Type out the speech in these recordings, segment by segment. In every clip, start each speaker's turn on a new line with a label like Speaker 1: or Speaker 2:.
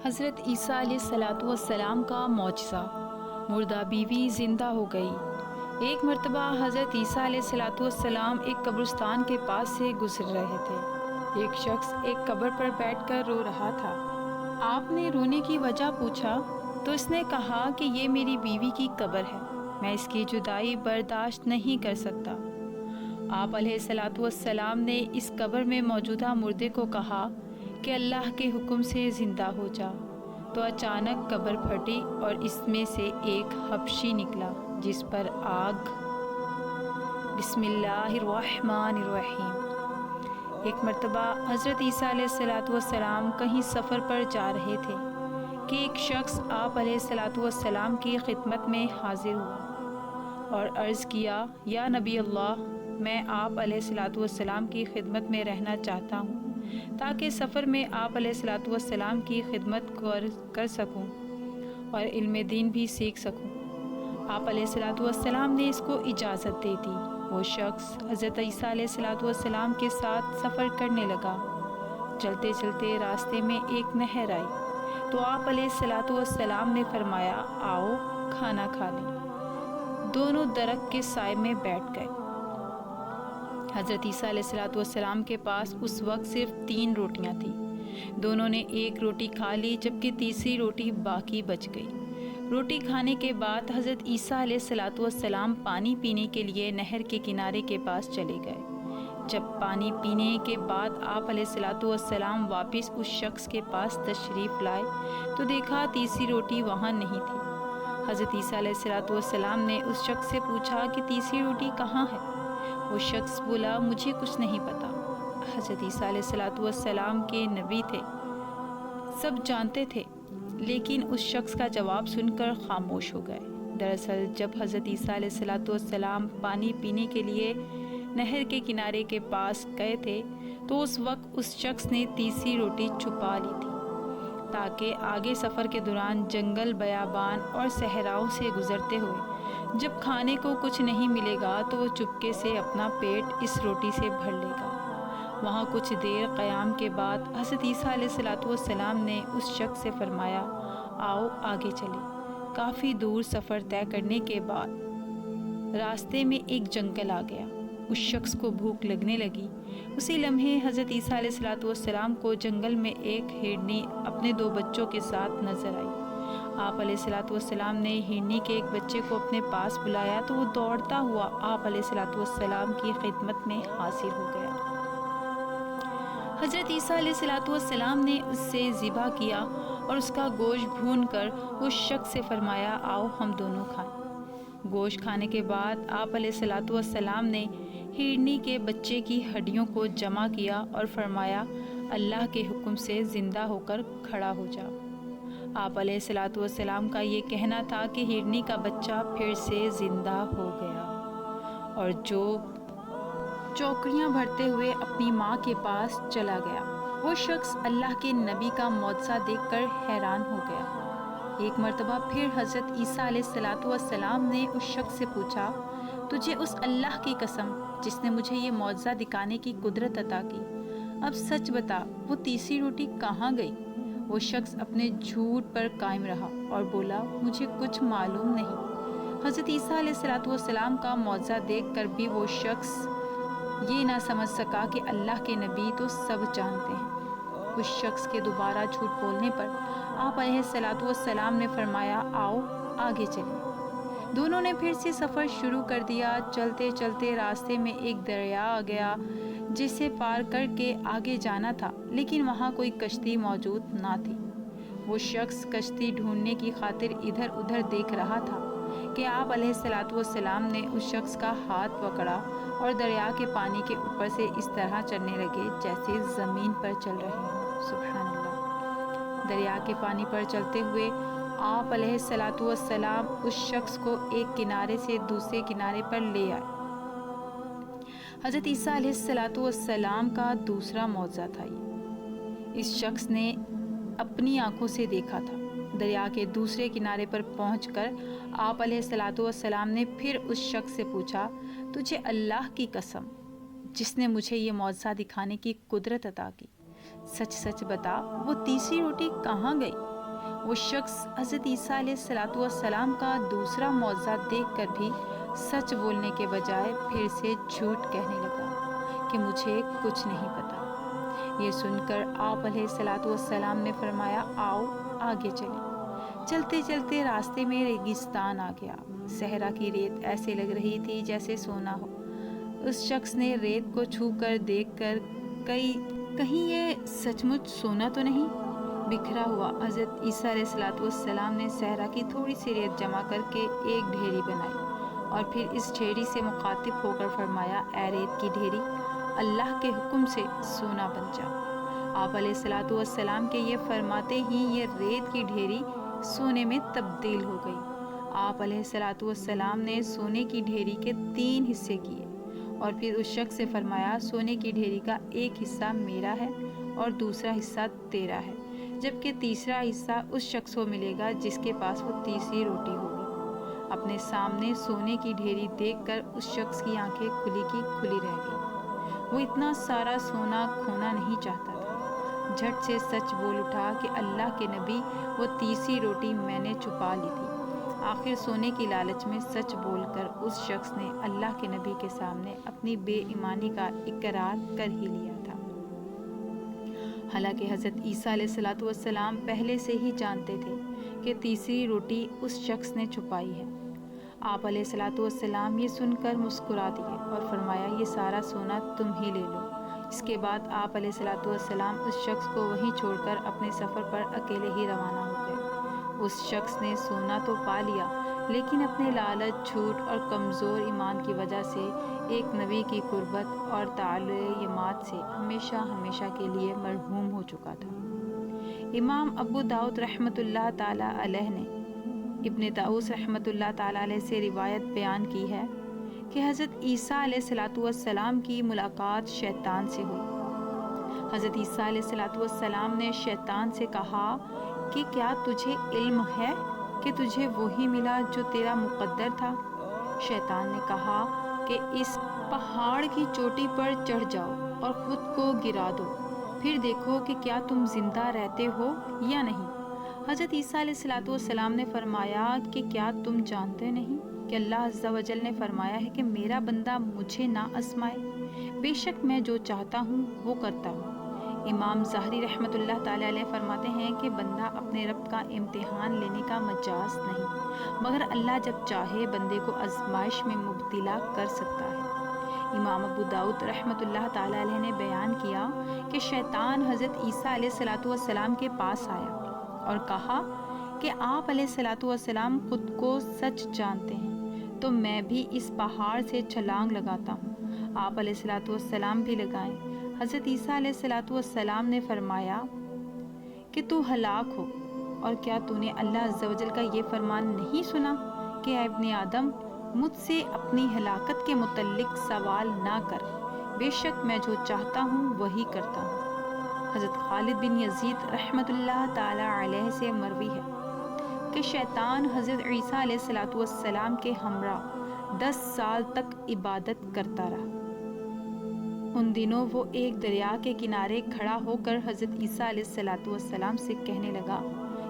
Speaker 1: حضرت عیسیٰ علیہ الصلاۃ والسلام کا معجزہ، مردہ بیوی زندہ ہو گئی۔ ایک مرتبہ حضرت عیسیٰ علیہ الصلاۃ والسلام ایک قبرستان کے پاس سے گزر رہے تھے۔ ایک شخص ایک قبر پر بیٹھ کر رو رہا تھا۔ آپ نے رونے کی وجہ پوچھا تو اس نے کہا کہ یہ میری بیوی کی قبر ہے، میں اس کی جدائی برداشت نہیں کر سکتا۔ آپ علیہ الصلاۃ والسلام نے اس قبر میں موجودہ مردے کو کہا کہ اللہ کے حکم سے زندہ ہو جا، تو اچانک قبر پھٹی اور اس میں سے ایک حبشی نکلا جس پر آگ۔ بسم اللہ الرحمن الرحیم۔ ایک مرتبہ حضرت عیسیٰ علیہ الصلاۃ والسلام کہیں سفر پر جا رہے تھے کہ ایک شخص آپ علیہ الصلاۃ والسلام کی خدمت میں حاضر ہوا اور عرض کیا، یا نبی اللہ، میں آپ علیہ الصلاۃ والسلام کی خدمت میں رہنا چاہتا ہوں تاکہ سفر میں آپ علیہ الصلاۃ والسلام کی خدمت کر سکوں اور علم دین بھی سیکھ سکوں۔ آپ علیہ الصلاۃ والسلام نے اس کو اجازت دے دی۔ وہ شخص حضرت عیسیٰ علیہ الصلاۃ والسلام کے ساتھ سفر کرنے لگا۔ چلتے چلتے راستے میں ایک نہر آئی تو آپ علیہ الصلاۃ والسلام نے فرمایا، آؤ کھانا کھا لیں۔ دونوں درخت کے سائے میں بیٹھ گئے۔ حضرت عیسیٰ علیہ الصلاۃ والسلام کے پاس اس وقت صرف 3 روٹیاں تھیں۔ دونوں نے ایک روٹی کھا لی جبکہ تیسری روٹی باقی بچ گئی۔ روٹی کھانے کے بعد حضرت عیسیٰ علیہ الصلاۃ والسلام پانی پینے کے لیے نہر کے کنارے کے پاس چلے گئے۔ جب پانی پینے کے بعد آپ علیہ الصلاۃ والسلام واپس اس شخص کے پاس تشریف لائے تو دیکھا تیسری روٹی وہاں نہیں تھی۔ حضرت عیسیٰ علیہ الصلاۃ والسلام نے اس شخص سے پوچھا کہ تیسری روٹی کہاں ہے؟ وہ شخص بولا، مجھے کچھ نہیں پتا۔ حضرت عیسیٰ علیہ الصلاۃ والسلام کے نبی تھے، سب جانتے تھے، لیکن اس شخص کا جواب سن کر خاموش ہو گئے۔ دراصل جب حضرت عیسیٰ علیہ الصلاۃ والسلام پانی پینے کے لیے نہر کے کنارے کے پاس گئے تھے تو اس وقت اس شخص نے تیسری روٹی چھپا لی تھی تاکہ آگے سفر کے دوران جنگل، بیابان اور صحراؤں سے گزرتے ہوئے جب کھانے کو کچھ نہیں ملے گا تو وہ چپکے سے اپنا پیٹ اس روٹی سے بھر لے گا۔ وہاں کچھ دیر قیام کے بعد حضرت عیسیٰ علیہ الصلاۃ والسلام نے اس شخص سے فرمایا، آؤ آگے چلیں۔ کافی دور سفر طے کرنے کے بعد راستے میں ایک جنگل آ گیا۔ اس شخص کو بھوک لگنے لگی۔ اسی لمحے حضرت عیسیٰ علیہ الصلاۃ والسلام کو جنگل میں ایک ہرنی اپنے 2 بچوں کے ساتھ نظر آئی۔ آپ علیہ الصلاۃ والسلام نے ہرنی کے ایک بچے کو اپنے پاس بلایا تو وہ دوڑتا ہوا آپ علیہ الصلاۃ والسلام کی خدمت میں حاضر ہو گیا۔ حضرت عیسیٰ علیہ الصلاۃ والسلام نے اس سے ذبح کیا اور اس کا گوشت بھون کر اس شخص سے فرمایا، آؤ ہم دونوں کھائیں۔ گوشت کھانے کے بعد آپ علیہ الصلاۃ والسلام نے ہرنی کے بچے کی ہڈیوں کو جمع کیا اور فرمایا، اللہ کے حکم سے زندہ ہو کر کھڑا ہو جا۔ آپ علیہ الصلاۃ والسلام کا یہ کہنا تھا کہ ہرنی کا بچہ پھر سے زندہ ہو گیا اور جو چوکڑیاں بھرتے ہوئے اپنی ماں کے پاس چلا گیا۔ وہ شخص اللہ کے نبی کا معجزہ دیکھ کر حیران ہو گیا۔ ایک مرتبہ پھر حضرت عیسیٰ علیہ الصلاۃ والسلام نے اس شخص سے پوچھا، تجھے اس اللہ کی قسم جس نے مجھے یہ معجزہ دکھانے کی قدرت عطا کی، اب سچ بتا، وہ تیسری روٹی کہاں گئی؟ وہ شخص اپنے جھوٹ پر قائم رہا اور بولا، مجھے کچھ معلوم نہیں۔ حضرت عیسیٰ علیہ الصلاۃ والسلام کا معجزہ دیکھ کر بھی وہ شخص یہ نہ سمجھ سکا کہ اللہ کے نبی تو سب جانتے ہیں۔ اس شخص کے دوبارہ جھوٹ بولنے پر آپ علیہ الصلاۃ والسلام نے فرمایا، آؤ آگے چلیں۔ دونوں نے پھر سے سفر شروع کر دیا۔ چلتے چلتے راستے میں ایک دریا آ گیا جسے پار کر کے آگے جانا تھا، لیکن وہاں کوئی کشتی موجود نہ تھی۔ وہ شخص کشتی ڈھونڈنے کی خاطر ادھر ادھر دیکھ رہا تھا کہ آپ علیہ الصلاۃ والسلام نے اس شخص کا ہاتھ پکڑا اور دریا کے پانی کے اوپر سے اس طرح چلنے لگے جیسے زمین پر چل رہے ہوں۔ سبحان اللہ۔ دریا کے پانی پر چلتے ہوئے آپ علیہ الصلاۃ والسلام اس شخص کو ایک کنارے سے دوسرے کنارے پر لے آئے۔ حضرت عیسیٰ علیہ الصلاۃ والسلام کا دوسرا معجزہ تھا یہ۔ اس شخص نے اپنی آنکھوں سے دیکھا تھا۔ دریا کے دوسرے کنارے پر پہنچ کر آپ علیہ الصلاۃ والسلام نے پھر اس شخص سے پوچھا، تجھے اللہ کی قسم جس نے مجھے یہ معجزہ دکھانے کی قدرت عطا کی، سچ سچ بتا وہ تیسری روٹی کہاں گئی؟ وہ شخص حضرت عیسیٰ علیہ الصلوۃ والسلام کا دوسرا معجزہ دیکھ کر بھی سچ بولنے کے بجائے پھر سے جھوٹ کہنے لگا کہ مجھے کچھ نہیں پتا۔ یہ سن کر آپ علیہ الصلوۃ والسلام نے فرمایا آؤ آگے چلیں۔ چلتے چلتے راستے میں ریگستان آ گیا۔ صحرا کی ریت ایسے لگ رہی تھی جیسے سونا ہو۔ اس شخص نے ریت کو چھو کر دیکھ کر کہیں یہ سچ مچ سونا تو نہیں؟ بکھرا ہوا حضرت عیسیٰ علیہ الصلوۃ والسلام نے صحرا کی تھوڑی سی ریت جمع کر کے ایک ڈھیری بنائی اور پھر اس ڈھیری سے مخاطب ہو کر فرمایا اے ریت کی ڈھیری، اللہ کے حکم سے سونا بن جا۔ آپ علیہ الصلوۃ والسلام کے یہ فرماتے ہی یہ ریت کی ڈھیری سونے میں تبدیل ہو گئی۔ آپ علیہ الصلوۃ والسلام نے سونے کی ڈھیری کے 3 حصے کیے اور پھر اس شخص سے فرمایا سونے کی ڈھیری کا ایک حصہ میرا ہے اور دوسرا حصہ تیرا ہے، جبکہ تیسرا حصہ اس شخص کو ملے گا جس کے پاس وہ تیسری روٹی ہوگی۔ اپنے سامنے سونے کی ڈھیری دیکھ کر اس شخص کی آنکھیں کھلی کی کھلی رہ گئی۔ وہ اتنا سارا سونا کھونا نہیں چاہتا تھا۔ جھٹ سے سچ بول اٹھا کہ اللہ کے نبی وہ تیسری روٹی میں نے چھپا لی تھی۔ آخر سونے کی لالچ میں سچ بول کر اس شخص نے اللہ کے نبی کے سامنے اپنی بے ایمانی کا اقرار کر ہی لیا تھا۔ حالانکہ حضرت عیسیٰ علیہ الصلوۃ والسلام پہلے سے ہی جانتے تھے کہ تیسری روٹی اس شخص نے چھپائی ہے۔ آپ علیہ الصلوۃ والسلام یہ سن کر مسکرا دیے اور فرمایا یہ سارا سونا تم ہی لے لو۔ اس کے بعد آپ علیہ الصلوۃ والسلام اس شخص کو وہیں چھوڑ کر اپنے سفر پر اکیلے ہی روانہ ہو گئے۔ اس شخص نے سونا تو پا لیا لیکن اپنے لالچ، جھوٹ اور کمزور ایمان کی وجہ سے ایک نبی کی قربت اور تعلیمات سے ہمیشہ ہمیشہ کے لیے محروم ہو چکا تھا۔ امام ابو داؤد رحمۃ اللہ تعالی علیہ نے ابن طاؤس رحمۃ اللہ تعالی علیہ سے روایت بیان کی ہے کہ حضرت عیسیٰ علیہ الصلوۃ والسلام کی ملاقات شیطان سے ہوئی۔ حضرت عیسیٰ علیہ الصلوۃ والسلام نے شیطان سے کہا کہ کیا تجھے علم ہے کہ تجھے وہی ملا جو تیرا مقدر تھا؟ شیطان نے کہا کہ اس پہاڑ کی چوٹی پر چڑھ جاؤ اور خود کو گرا دو، پھر دیکھو کہ کیا تم زندہ رہتے ہو یا نہیں۔ حضرت عیسیٰ علیہ الصلوۃ والسلام نے فرمایا کہ کیا تم جانتے نہیں کہ اللہ عز و جل نے فرمایا ہے کہ میرا بندہ مجھے نہ آزمائے، بے شک میں جو چاہتا ہوں وہ کرتا ہوں۔ امام ظاہری رحمۃ اللہ تعالی علیہ فرماتے ہیں کہ بندہ اپنے رب کا امتحان لینے کا مجاز نہیں، مگر اللہ جب چاہے بندے کو آزمائش میں مبتلا کر سکتا ہے۔ امام ابو داؤد رحمۃ اللہ تعالی علیہ نے بیان کیا کہ شیطان حضرت عیسیٰ علیہ الصلوۃ والسلام کے پاس آیا اور کہا کہ آپ علیہ الصلوۃ والسلام خود کو سچ جانتے ہیں تو میں بھی اس پہاڑ سے چھلانگ لگاتا ہوں۔ آپ علیہ الصلوۃ والسلام بھی لگائیں۔ حضرت عیسیٰ علیہ الصلوۃ والسلام نے فرمایا کہ تو ہلاک ہو، اور کیا تو نے اللہ عز و جل کا یہ فرمان نہیں سنا کہ اے ابن آدم مجھ سے اپنی ہلاکت کے متعلق سوال نہ کر، بے شک میں جو چاہتا ہوں وہی کرتا ہوں۔ حضرت خالد بن یزید رحمۃ اللہ تعالی علیہ سے مروی ہے کہ شیطان حضرت عیسیٰ علیہ الصلوۃ والسلام کے ہمراہ 10 سال تک عبادت کرتا رہا۔ ان دنوں وہ ایک دریا کے کنارے کھڑا ہو کر حضرت عیسیٰ علیہ الصلوۃ والسلام سے کہنے لگا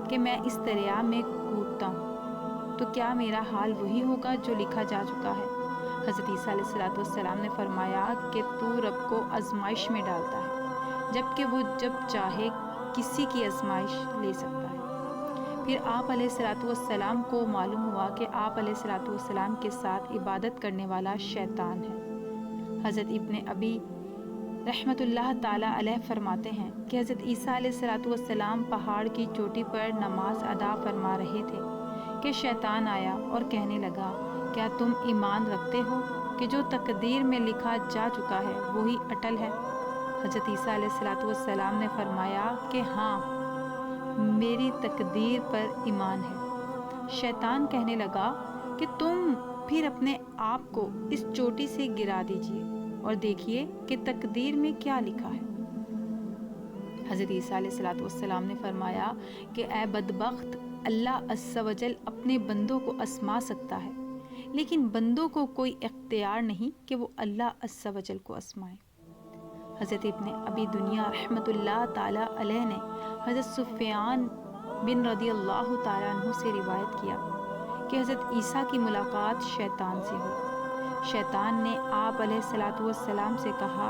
Speaker 1: کہ میں اس دریا میں کودتا ہوں تو کیا میرا حال وہی ہوگا جو لکھا جا چکا ہے؟ حضرت عیسیٰ علیہ الصلوۃ والسلام نے فرمایا کہ تو رب کو آزمائش میں ڈالتا ہے، جبکہ وہ جب چاہے کسی کی آزمائش لے سکتا ہے۔ پھر آپ علیہ الصلوۃ والسلام کو معلوم ہوا کہ آپ علیہ الصلوۃ والسلام کے ساتھ عبادت کرنے والا شیطان ہے۔ حضرت ابن ابی رحمۃ اللہ تعالی علیہ فرماتے ہیں کہ حضرت عیسیٰ علیہ الصلوۃ والسلام پہاڑ کی چوٹی پر نماز ادا فرما رہے تھے کہ شیطان آیا اور کہنے لگا کیا تم ایمان رکھتے ہو کہ جو تقدیر میں لکھا جا چکا ہے وہی اٹل ہے؟ حضرت عیسیٰ علیہ الصلوۃ والسلام نے فرمایا کہ ہاں، میری تقدیر پر ایمان ہے۔ شیطان کہنے لگا کہ تم پھر اپنے آپ کو اس چوٹی سے گرا دیجیے اور دیکھیے کہ تقدیر میں کیا لکھا ہے۔ حضرت عیسیٰ علیہ الصلوۃ والسلام نے فرمایا کہ اے بدبخت، اللہ عز و جل اپنے بندوں کو آزما سکتا ہے لیکن بندوں کو کوئی اختیار نہیں کہ وہ اللہ عز و جل کو آزمائے۔ حضرت ابن ابی دنیا رحمۃ اللہ تعالیٰ علیہ نے حضرت سفیان بن رضی اللہ تعالیٰ عنہ سے روایت کیا کہ حضرت عیسیٰ کی ملاقات شیطان سے ہوئی۔ شیطان نے آپ علیہ الصلاۃ والسلام سے کہا،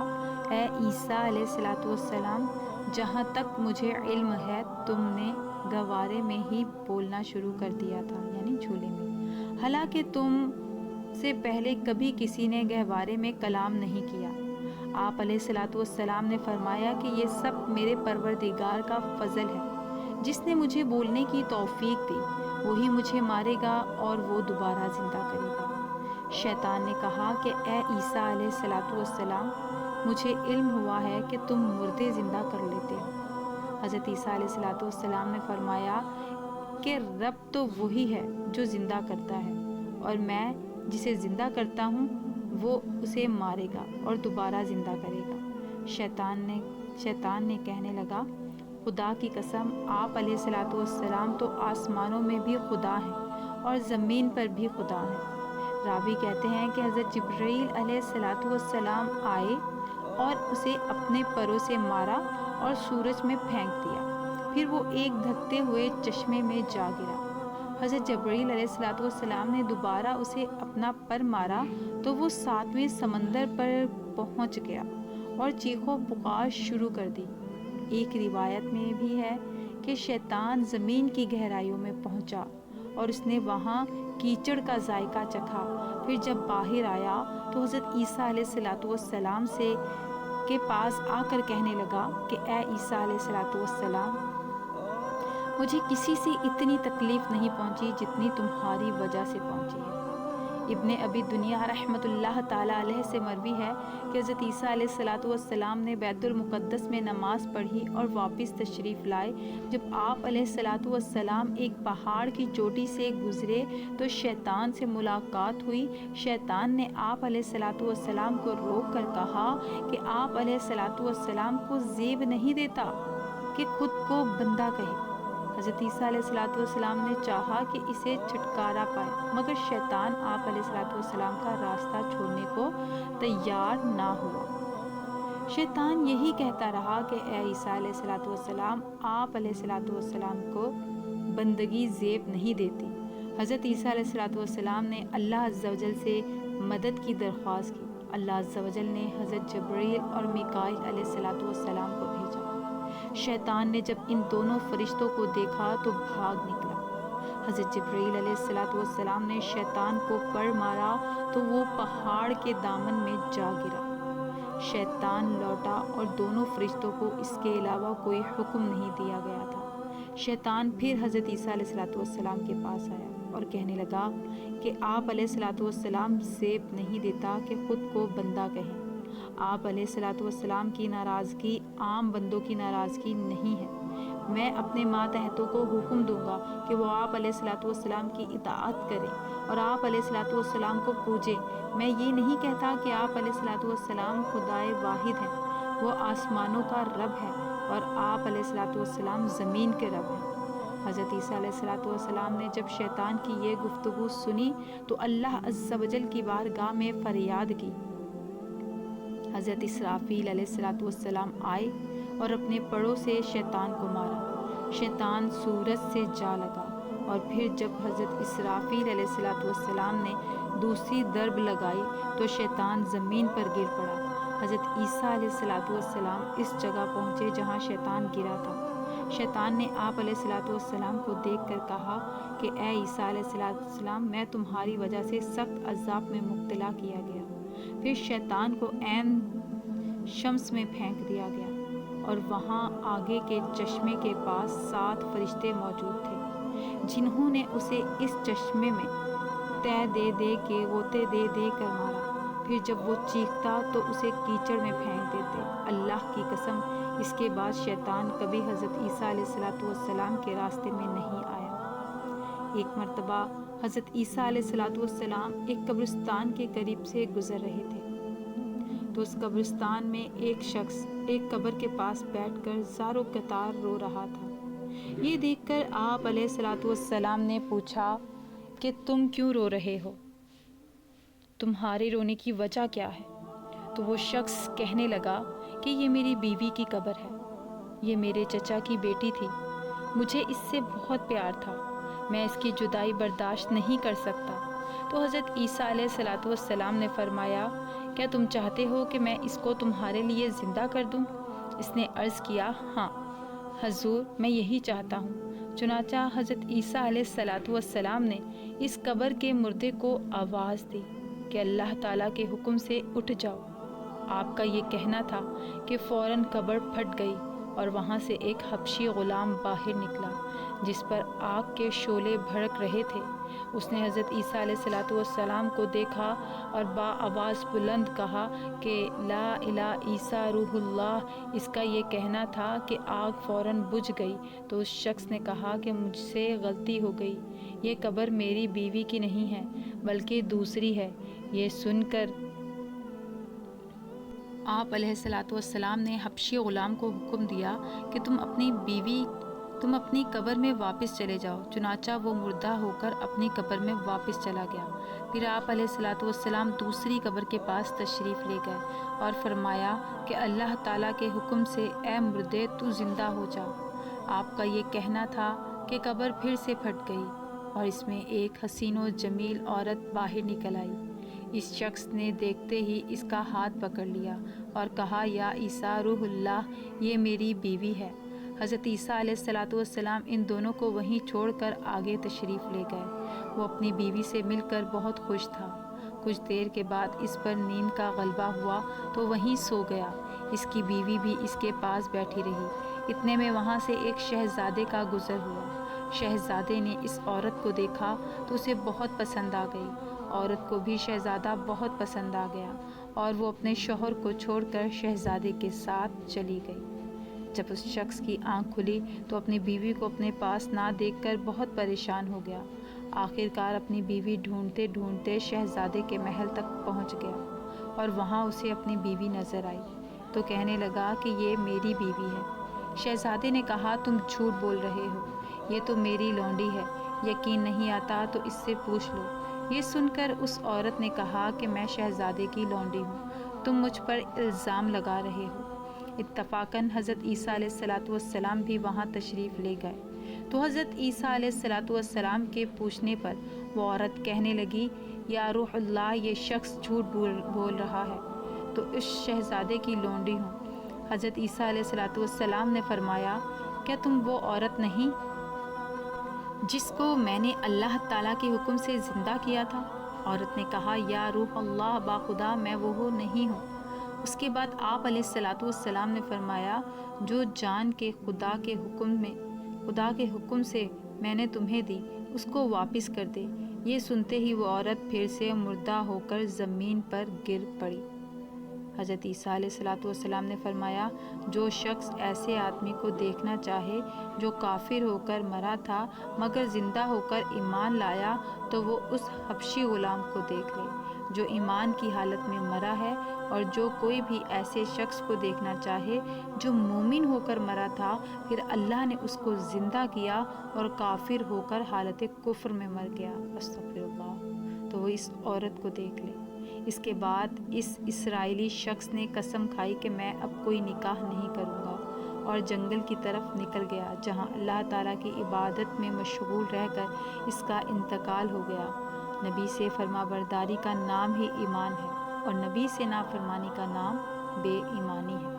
Speaker 1: اے عیسیٰ علیہ الصلاۃ والسلام، جہاں تک مجھے علم ہے تم نے گہوارے میں ہی بولنا شروع کر دیا تھا، یعنی جھولے میں، حالانکہ تم سے پہلے کبھی کسی نے گہوارے میں کلام نہیں کیا۔ آپ علیہ الصلاۃ والسلام نے فرمایا کہ یہ سب میرے پروردگار کا فضل ہے، جس نے مجھے بولنے کی توفیق دی، وہی مجھے مارے گا اور وہ دوبارہ زندہ کرے گا۔ شیطان نے کہا کہ اے عیسیٰ علیہ الصلاۃ والسلام، مجھے علم ہوا ہے کہ تم مردے زندہ کر لیتے ہو۔ حضرت عیسیٰ علیہ الصلاۃ والسلام نے فرمایا کہ رب تو وہی ہے جو زندہ کرتا ہے، اور میں جسے زندہ کرتا ہوں وہ اسے مارے گا اور دوبارہ زندہ کرے گا۔ شیطان نے کہنے لگا، خدا کی قسم، آپ علیہ الصلاۃ والسلام تو آسمانوں میں بھی خدا ہیں اور زمین پر بھی خدا ہیں۔ راوی کہتے ہیں کہ حضرت جبرائیل علیہ الصلاۃ والسلام آئے اور اسے اپنے پروں سے مارا اور سورج میں پھینک دیا، پھر وہ ایک دھکتے ہوئے چشمے میں جا گرا۔ حضرت جبرائیل علیہ الصلاۃ والسلام نے دوبارہ اسے اپنا پر مارا تو وہ 7ویں سمندر پر پہنچ گیا اور چیخ و پکار شروع کر دی۔ ایک روایت میں بھی ہے کہ شیطان زمین کی گہرائیوں میں پہنچا اور اس نے وہاں کیچڑ کا ذائقہ چکھا۔ پھر جب باہر آیا تو حضرت عیسیٰ علیہ الصلاۃ والسلام کے پاس آ کر کہنے لگا کہ اے عیسیٰ علیہ الصلاۃ والسلام، مجھے کسی سے اتنی تکلیف نہیں پہنچی جتنی تمہاری وجہ سے پہنچی ہے۔ ابن ابی دنیا رحمۃ اللہ تعالیٰ علیہ سے مروی ہے کہ حضرت عیسیٰ علیہ الصلاۃ والسلام نے بیت المقدس میں نماز پڑھی اور واپس تشریف لائے۔ جب آپ علیہ الصلاۃ والسلام ایک پہاڑ کی چوٹی سے گزرے تو شیطان سے ملاقات ہوئی۔ شیطان نے آپ علیہ الصلاۃ والسلام کو روک کر کہا کہ آپ علیہ الصلاۃ والسلام کو زیب نہیں دیتا کہ خود کو بندہ کہے۔ حضرت عیسیٰ علیہ الصلاۃ والسلام نے چاہا کہ اسے چھٹکارا پائے، مگر شیطان آپ علیہ الصلاۃ والسلام کا راستہ چھوڑنے کو تیار نہ ہوا۔ شیطان یہی کہتا رہا کہ اے عیسیٰ علیہ الصلاۃ والسلام، آپ علیہ الصلاۃ والسلام کو بندگی زیب نہیں دیتی۔ حضرت عیسیٰ علیہ الصلاۃ والسلام نے اللہ عز و جل سے مدد کی درخواست کی۔ اللہ عز و جل نے حضرت جبرائیل اور میکائیل علیہ الصلاۃ والسلام کو بھیجا۔ شیطان نے جب ان دونوں فرشتوں کو دیکھا تو بھاگ نکلا۔ حضرت جبرائیل علیہ الصلاۃ والسلام نے شیطان کو پر مارا تو وہ پہاڑ کے دامن میں جا گرا۔ شیطان لوٹا اور دونوں فرشتوں کو اس کے علاوہ کوئی حکم نہیں دیا گیا تھا۔ شیطان پھر حضرت عیسیٰ علیہ الصلاۃ والسلام کے پاس آیا اور کہنے لگا کہ آپ علیہ الصلاۃ والسلام زیب نہیں دیتا کہ خود کو بندہ کہیں۔ آپ علیہ الصلاۃ والسلام کی ناراضگی عام بندوں کی ناراضگی نہیں ہے۔ میں اپنے ماتحتوں کو حکم دوں گا کہ وہ آپ علیہ الصلاۃ والسلام کی اطاعت کریں اور آپ علیہ الصلاۃ والسلام کو پوجیں۔ میں یہ نہیں کہتا کہ آپ علیہ الصلاۃ والسلام خدائے واحد ہیں، وہ آسمانوں کا رب ہے اور آپ علیہ الصلاۃ والسلام زمین کے رب ہیں۔ حضرت عیسیٰ علیہ الصلاۃ والسلام نے جب شیطان کی یہ گفتگو سنی تو اللہ عز و جل کی بارگاہ میں فریاد کی۔ حضرت اسرافیل علیہ الصلاۃ والسلام آئے اور اپنے پروں سے شیطان کو مارا۔ شیطان سورج سے جا لگا اور پھر جب حضرت اسرافیل علیہ الصلاۃ والسلام نے دوسری ضرب لگائی تو شیطان زمین پر گر پڑا۔ حضرت عیسیٰ علیہ الصلاۃ والسلام اس جگہ پہنچے جہاں شیطان گرا تھا۔ شیطان نے آپ علیہ الصلاۃ والسلام کو دیکھ کر کہا کہ اے عیسیٰ علیہ الصلاۃ والسلام، میں تمہاری وجہ سے سخت عذاب میں مبتلا کیا گیا۔ پھر شیطان کو عین شمس میں پھینک دیا گیا اور وہاں آگے کے چشمے کے پاس 7 فرشتے موجود تھے جنہوں نے اسے اس چشمے میں غوطے دے کر مارا۔ پھر جب وہ چیختا تو اسے کیچڑ میں پھینک دیتے۔ اللہ کی قسم، اس کے بعد شیطان کبھی حضرت عیسیٰ علیہ الصلاۃ والسلام کے راستے میں نہیں آیا۔ ایک مرتبہ حضرت عیسیٰ علیہ الصلاۃ والسلام ایک قبرستان کے قریب سے گزر رہے تھے تو اس قبرستان میں ایک شخص ایک قبر کے پاس بیٹھ کر زاروں قطار رو رہا تھا۔ یہ دیکھ کر آپ علیہ الصلاۃ والسلام نے پوچھا کہ تم کیوں رو رہے ہو؟ تمہارے رونے کی وجہ کیا ہے؟ تو وہ شخص کہنے لگا کہ یہ میری بیوی کی قبر ہے، یہ میرے چچا کی بیٹی تھی، مجھے اس سے بہت پیار تھا، میں اس کی جدائی برداشت نہیں کر سکتا۔ تو حضرت عیسیٰ علیہ الصلاۃ والسلام نے فرمایا، کیا تم چاہتے ہو کہ میں اس کو تمہارے لیے زندہ کر دوں؟ اس نے عرض کیا، ہاں حضور، میں یہی چاہتا ہوں۔ چنانچہ حضرت عیسیٰ علیہ الصلاۃ والسلام نے اس قبر کے مردے کو آواز دی کہ اللہ تعالیٰ کے حکم سے اٹھ جاؤ۔ آپ کا یہ کہنا تھا کہ فوراً قبر پھٹ گئی اور وہاں سے ایک حبشی غلام باہر نکلا جس پر آگ کے شعلے بھڑک رہے تھے۔ اس نے حضرت عیسیٰ علیہ الصلاۃ والسلام کو دیکھا اور آواز بلند کہا کہ لا الہ عیسیٰ روح اللہ۔ اس کا یہ کہنا تھا کہ آگ فوراً بجھ گئی تو اس شخص نے کہا کہ مجھ سے غلطی ہو گئی، یہ قبر میری بیوی کی نہیں ہے بلکہ دوسری ہے۔ یہ سن کر آپ علیہ الصلاۃ والسلام نے حبشی غلام کو حکم دیا کہ تم اپنی قبر میں واپس چلے جاؤ۔ چنانچہ وہ مردہ ہو کر اپنی قبر میں واپس چلا گیا۔ پھر آپ علیہ الصلاۃ والسلام دوسری قبر کے پاس تشریف لے گئے اور فرمایا کہ اللہ تعالیٰ کے حکم سے اے مردے تو زندہ ہو جا۔ آپ کا یہ کہنا تھا کہ قبر پھر سے پھٹ گئی اور اس میں ایک حسین و جمیل عورت باہر نکل آئی۔ اس شخص نے دیکھتے ہی اس کا ہاتھ پکڑ لیا اور کہا، یا عیسیٰ روح اللہ، یہ میری بیوی ہے۔ حضرت عیسیٰ علیہ الصلاۃ والسلام ان دونوں کو وہیں چھوڑ کر آگے تشریف لے گئے۔ وہ اپنی بیوی سے مل کر بہت خوش تھا۔ کچھ دیر کے بعد اس پر نیند کا غلبہ ہوا تو وہیں سو گیا۔ اس کی بیوی بھی اس کے پاس بیٹھی رہی۔ اتنے میں وہاں سے ایک شہزادے کا گزر ہوا۔ شہزادے نے اس عورت کو دیکھا تو اسے بہت پسند آ گئی۔ عورت کو بھی شہزادہ بہت پسند آ گیا اور وہ اپنے شوہر کو چھوڑ کر شہزادے کے ساتھ چلی گئی۔ جب اس شخص کی آنکھ کھلی تو اپنی بیوی کو اپنے پاس نہ دیکھ کر بہت پریشان ہو گیا۔ آخر کار اپنی بیوی ڈھونڈتے ڈھونڈتے شہزادے کے محل تک پہنچ گیا اور وہاں اسے اپنی بیوی نظر آئی تو کہنے لگا کہ یہ میری بیوی ہے۔ شہزادے نے کہا، تم جھوٹ بول رہے ہو، یہ تو میری لونڈی ہے، یقین نہیں آتا تو اس سے پوچھ لو۔ یہ سن کر اس عورت نے کہا کہ میں شہزادے کی لونڈی ہوں، تم مجھ پر الزام لگا رہے ہو۔ اتفاقاً حضرت عیسیٰ علیہ الصلاۃ والسلام بھی وہاں تشریف لے گئے تو حضرت عیسیٰ علیہ الصلاۃ والسلام کے پوچھنے پر وہ عورت کہنے لگی، یا روح اللہ، یہ شخص جھوٹ بول رہا ہے، تو اس شہزادے کی لونڈی ہوں۔ حضرت عیسیٰ علیہ الصلاۃ والسلام نے فرمایا، کیا تم وہ عورت نہیں جس کو میں نے اللہ تعالیٰ کے حکم سے زندہ کیا تھا؟ عورت نے کہا، یا روح اللہ، باخدا میں وہ نہیں ہوں۔ اس کے بعد آپ علیہ الصلاۃ والسلام نے فرمایا، جو جان کے خدا کے حکم سے میں نے تمہیں دی اس کو واپس کر دے۔ یہ سنتے ہی وہ عورت پھر سے مردہ ہو کر زمین پر گر پڑی۔ حضرت عیسیٰ علیہ الصلاۃ والسلام نے فرمایا، جو شخص ایسے آدمی کو دیکھنا چاہے جو کافر ہو کر مرا تھا مگر زندہ ہو کر ایمان لایا تو وہ اس حبشی غلام کو دیکھ لے جو ایمان کی حالت میں مرا ہے، اور جو کوئی بھی ایسے شخص کو دیکھنا چاہے جو مومن ہو کر مرا تھا پھر اللہ نے اس کو زندہ کیا اور کافر ہو کر حالت کفر میں مر گیا، استغفر اللہ، تو وہ اس عورت کو دیکھ لے۔ اس کے بعد اس اسرائیلی شخص نے قسم کھائی کہ میں اب کوئی نکاح نہیں کروں گا، اور جنگل کی طرف نکل گیا جہاں اللہ تعالیٰ کی عبادت میں مشغول رہ کر اس کا انتقال ہو گیا۔ نبی سے فرما برداری کا نام ہی ایمان ہے اور نبی سے نافرمانی کا نام بے ایمانی ہے۔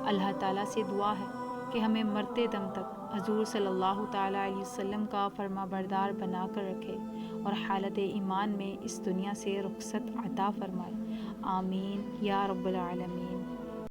Speaker 1: اللہ تعالیٰ سے دعا ہے کہ ہمیں مرتے دم تک حضور صلی اللہ تعالیٰ علیہ وسلم کا فرما بردار بنا کر رکھے اور حالت ایمان میں اس دنیا سے رخصت عطا فرمائے، آمین یا رب العالمین۔